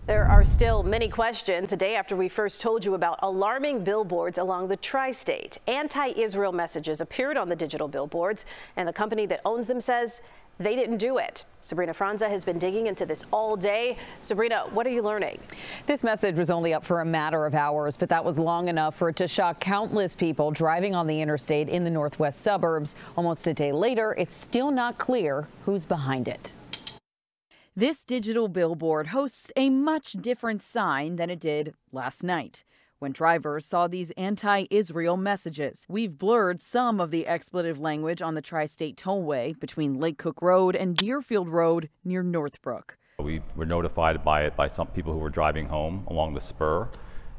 There are still many questions a day after we first told you about alarming billboards along the Tri-State. Anti-Israel messages appeared on the digital billboards, and the company that owns them says they didn't do it. Sabrina Franza has been digging into this all day. Sabrina, what are you learning? This message was only up for a matter of hours, but that was long enough for it to shock countless people driving on the interstate in the northwest suburbs. Almost a day later, it's still not clear who's behind it. This digital billboard hosts a much different sign than it did last night, when drivers saw these anti-Israel messages. We've blurred some of the expletive language on the Tri-State Tollway between Lake Cook Road and Deerfield Road near Northbrook. We were notified by some people who were driving home along the spur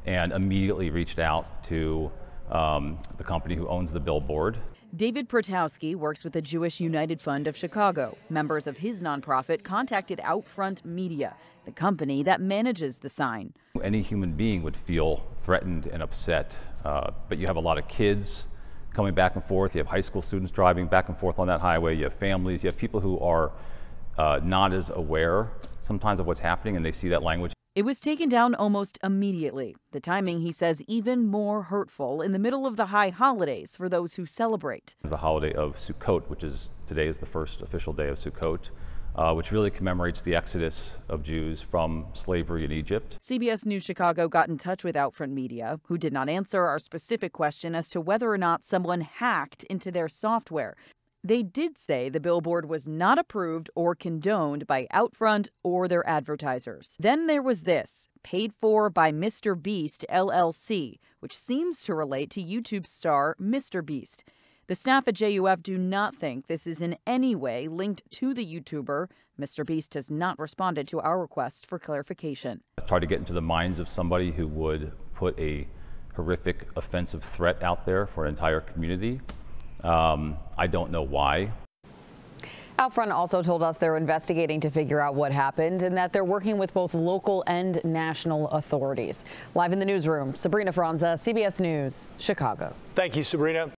and immediately reached out to the company who owns the billboard. David Protowski works with the Jewish United Fund of Chicago. Members of his nonprofit contacted Outfront Media, the company that manages the sign. Any human being would feel threatened and upset, but you have a lot of kids coming back and forth. You have high school students driving back and forth on that highway. You have families. You have people who are not as aware sometimes of what's happening, and they see that language. It was taken down almost immediately. The timing, he says, even more hurtful in the middle of the high holidays for those who celebrate. The holiday of Sukkot, today is the first official day of Sukkot, which really commemorates the exodus of Jews from slavery in Egypt. CBS News Chicago got in touch with Outfront Media, who did not answer our specific question as to whether or not someone hacked into their software. They did say the billboard was not approved or condoned by Outfront or their advertisers. Then there was this, paid for by Mr. Beast LLC, which seems to relate to YouTube star Mr. Beast. The staff at JUF do not think this is in any way linked to the YouTuber. Mr. Beast has not responded to our request for clarification. I tried to get into the minds of somebody who would put a horrific, offensive threat out there for an entire community. I don't know why. Outfront also told us they're investigating to figure out what happened and that they're working with both local and national authorities. Live in the newsroom, Sabrina Franza, CBS News, Chicago. Thank you, Sabrina.